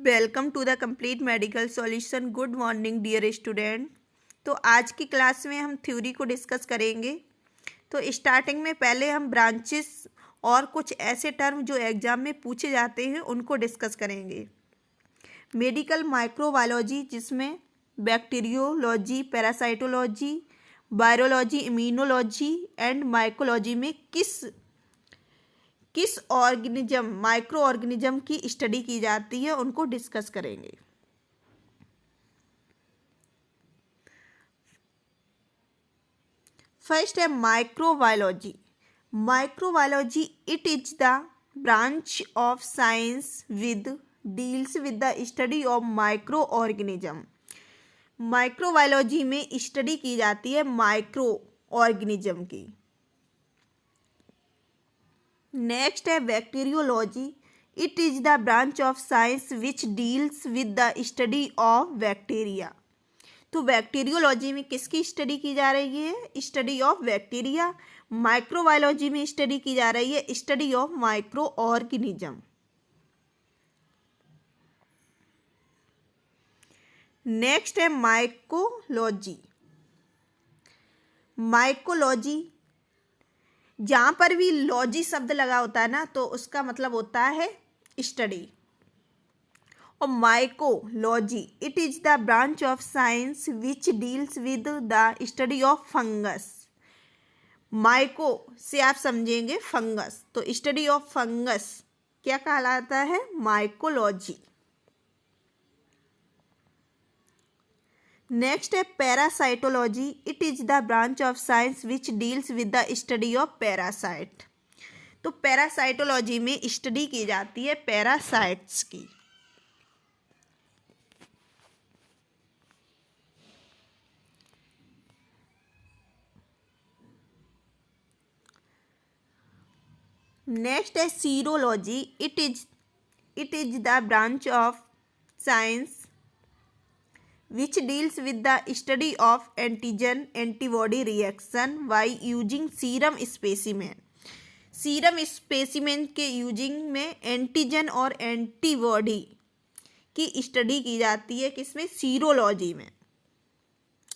Welcome to the complete medical solution. Good morning dear student. तो आज की class में हम थ्योरी को डिस्कस करेंगे। तो स्टार्टिंग में पहले हम ब्रांचेस और कुछ ऐसे टर्म जो एग्जाम में पूछे जाते हैं उनको डिस्कस करेंगे। मेडिकल माइक्रोबायोलॉजी, जिसमें bacteriology, parasitology, virology, immunology and mycology में किस ऑर्गेनिज्म, माइक्रो ऑर्गेनिज्म की स्टडी की जाती है उनको डिस्कस करेंगे। फर्स्ट है microbiology. Microbiology it is the branch of science deals with the study of micro organism. Microbiology में स्टडी की जाती है माइक्रो ऑर्गेनिज्म की। नेक्स्ट है bacteriology. It is the branch of science which deals with the study of bacteria. तो bacteriology में किसकी study की जा रही है? Study of bacteria. माइक्रोबायोलॉजी में स्टडी की जा रही है study of micro organism. Next है माइकोलॉजी। माइकोलॉजी, जहाँ पर भी लॉजी शब्द लगा होता है ना, तो उसका मतलब होता है स्टडी। और mycology it is the branch of science which deals with the study of fungus. Myco से आप समझेंगे फंगस, तो स्टडी ऑफ फंगस क्या कहलाता है? माइकोलॉजी। नेक्स्ट है parasitology. It is the branch of science which deals with the study of parasite. तो parasitology में स्टडी की जाती है पैरासाइट्स की। नेक्स्ट है serology. It is the branch of science which deals with the study of antigen antibody reaction by using serum specimen। Serum specimen के using में antigen और एंटीबॉडी की स्टडी की जाती है। किसमें? सीरोलॉजी में।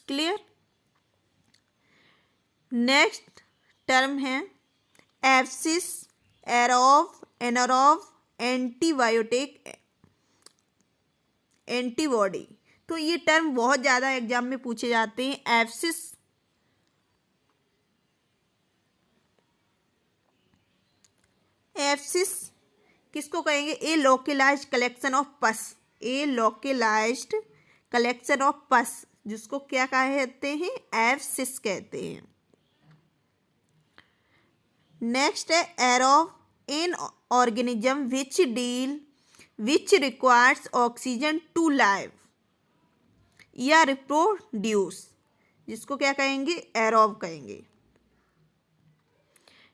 क्लियर। नेक्स्ट टर्म है एब्सिस, एनारोब, एंटीबायोटिक, एंटीबॉडी। तो ये टर्म बहुत ज़्यादा एग्जाम में पूछे जाते हैं। एब्सिस, एब्सिस किसको कहेंगे? ए लोकलाइज्ड कलेक्शन ऑफ पस। ए लोकलाइज्ड कलेक्शन ऑफ पस, जिसको क्या कहते हैं? एब्सिस कहते हैं। नेक्स्ट है aerobe, an organism which requires oxygen to live या रिप्रोड्यूस, जिसको क्या कहेंगे? एरोब कहेंगे।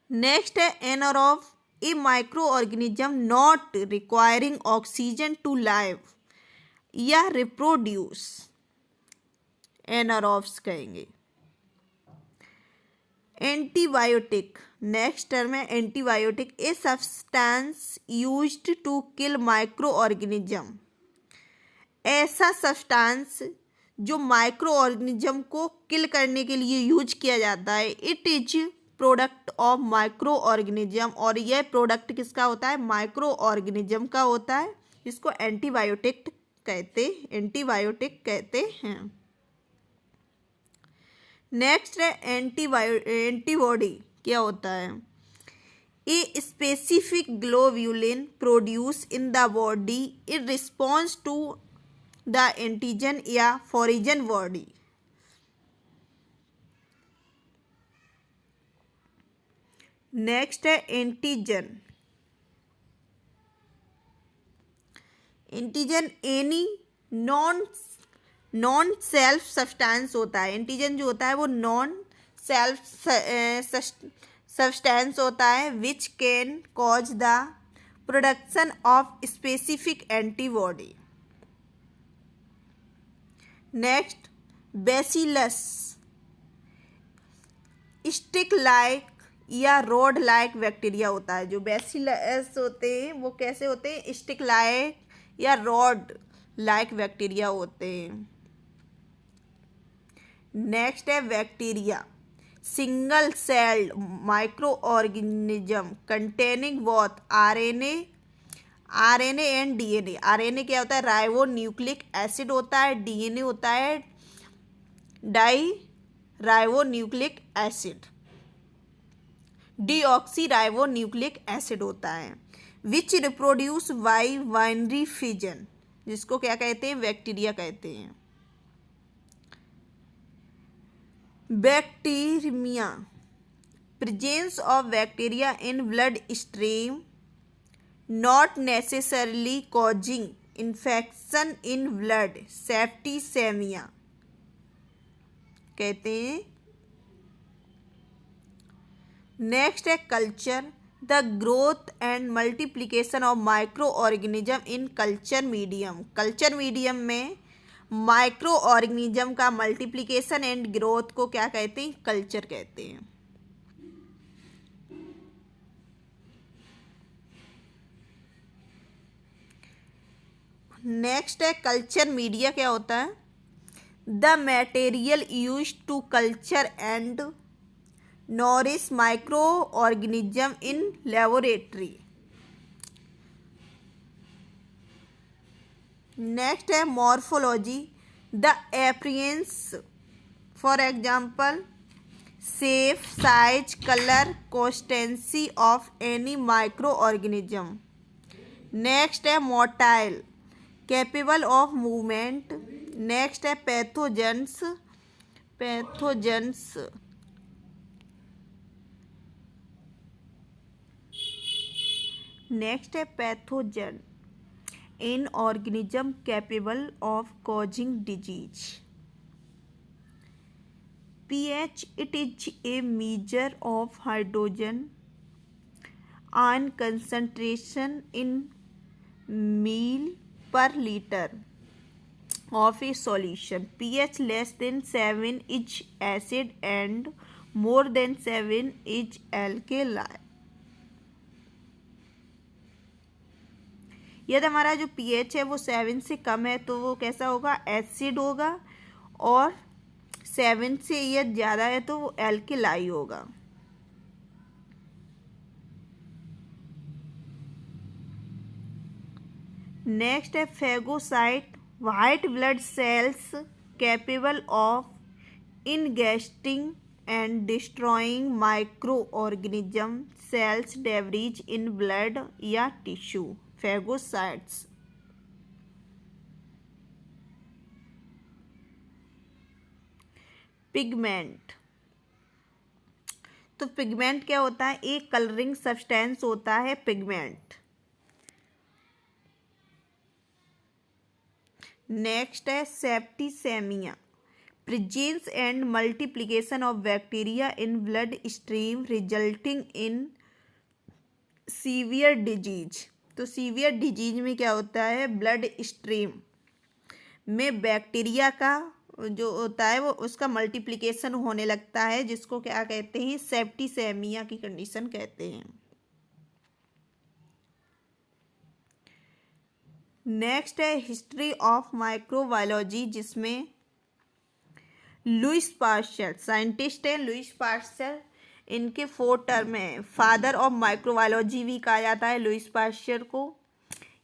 नेक्स्ट है anaerobe, a micro organism not requiring oxygen to live या रिप्रोड्यूस, एनारोब्स कहेंगे। एंटीबायोटिक, नेक्स्ट टर्म है antibiotic, a substance used to kill micro organism. ऐसा सब्सटेंस जो माइक्रो ऑर्गेनिज्म को किल करने के लिए यूज किया जाता है। It is product of micro organism, और यह प्रोडक्ट किसका होता है? माइक्रो ऑर्गेनिज्म का होता है, जिसको एंटीबायोटिक कहते हैं। नेक्स्ट है एंटीबॉडी। क्या होता है? A specific globulin produce in the body in response to the antigen या फॉरिजन बॉडी। नेक्स्ट है antigen. Antigen any non self substance होता है। एंटीजन जो होता है वो नॉन सेल्फ सब्सटेंस होता है which can cause the production of specific antibody. Next bacillus, stick like या रोड लाइक बैक्टीरिया होता है। जो बैसिलस होते हैं वो कैसे होते हैं? स्टिक लाइक या रॉड लाइक बैक्टीरिया होते हैं। नेक्स्ट है bacteria, single celled micro organism containing both RNA and DNA. RNA क्या होता है? राइबो न्यूक्लिक एसिड होता है। डीएनए होता है di ribo nucleic acid, deoxy ribo nucleic acid होता है। Which reproduce by binary fission, जिसको क्या कहते हैं? बैक्टीरिया कहते हैं। Bacteria, presence of bacteria in blood stream not necessarily causing infection in blood, septicaemia कहते हैं। नेक्स्ट है culture, the growth and multiplication of micro organism in culture medium. Culture medium में माइक्रो ऑर्गेनिज्म का multiplication and growth को क्या कहते हैं? Culture कहते हैं। नेक्स्ट है कल्चर मीडिया क्या होता है? The material use to culture and nourish micro organism in laboratory. Next है morphology, the appearance for example shape, size, colour, consistency of any micro organism. Next है motile, capable of movement. Next है pathogens, next है pathogen in organism capable of causing disease. pH, it is a measure of hydrogen ion concentration in ml per liter of a solution. pH less than 7 is acid and more than 7 is alkali. यदि हमारा जो pH है वो 7 से कम है तो वो कैसा होगा? एसिड होगा, और 7 से यह ज़्यादा है तो वो एल्केलाई होगा। नेक्स्ट है phagocyte, white blood cells capable of ingesting and destroying micro organism cells debris in blood या टिश्यू। फेगोसाइट्स। पिगमेंट, तो पिगमेंट क्या होता है? एक कलरिंग सब्सटेंस होता है पिगमेंट। नेक्स्ट है septicaemia, presence and multiplication of bacteria in blood stream resulting in severe disease. तो सीवियर डिजीज में क्या होता है? ब्लड स्ट्रीम में बैक्टीरिया का जो होता है वो उसका मल्टीप्लिकेशन होने लगता है, जिसको क्या कहते हैं? सेप्टिसेमिया की कंडीशन कहते हैं। नेक्स्ट है हिस्ट्री ऑफ माइक्रोबायोलॉजी, जिसमें लुईस पास्चर साइंटिस्ट है। लुईस पास्चर, इनके 4 टर्म है। फादर ऑफ माइक्रोबायोलॉजी भी कहा जाता है लुईस पास्चर को।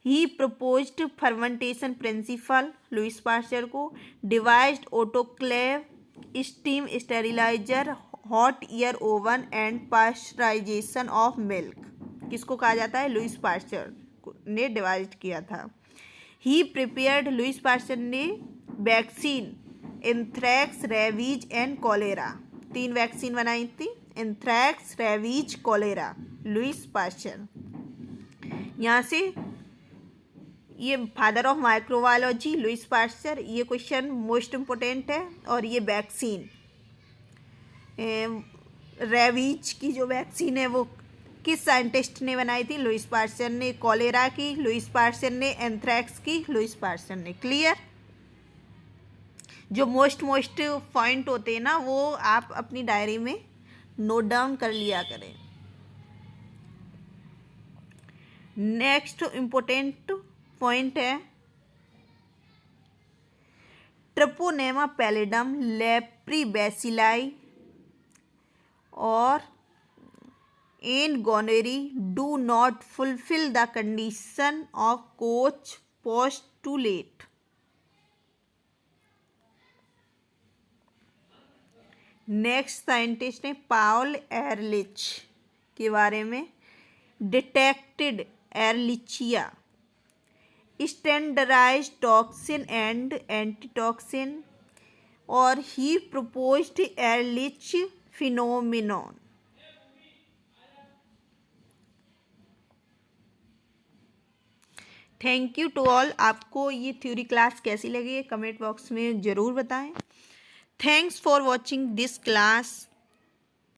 He proposed fermentation principle, Louis Pasteur को। Devised autoclave, steam sterilizer, hot air oven and pasteurization of milk. किसको कहा जाता है? लुईस पास्चर ने डिवाइज किया था। ही प्रिपेयर्ड, लुईस पास्चर ने vaccine anthrax, rabies and cholera. 3 vaccine बनाई थी, anthrax, rabies, cholera, Lewis pasture. यहाँ से ये father of microbiology Lewis pasture, ये क्वेश्चन मोस्ट इम्पोर्टेंट है। और ये वैक्सीन रेबीज की जो वैक्सीन है वो किस साइंटिस्ट ने बनाई थी? लुईस पास्चर ने। कॉलेरा की लुईस पास्चर ने। एंथ्रैक्स की लुईस पास्चर ने। क्लियर? जो मोस्ट पॉइंट होते हैं ना वो आप अपनी डायरी में नोट डाउन कर लिया करें। नेक्स्ट इम्पोर्टेंट पॉइंट है ट्रिपोनेमा पैलिडम, लेप्रीबैसिलाई और N gonorrhoeae do not fulfil the condition of Koch postulate. Next scientist है पाउल एरलिच के बारे में, detected Ehrlichia, standardized toxin and antitoxin, और he proposed Ehrlich phenomenon. Thank you to all. आपको ये theory class कैसी लगी है कमेंट बॉक्स में ज़रूर बताएं। Thanks for watching this class.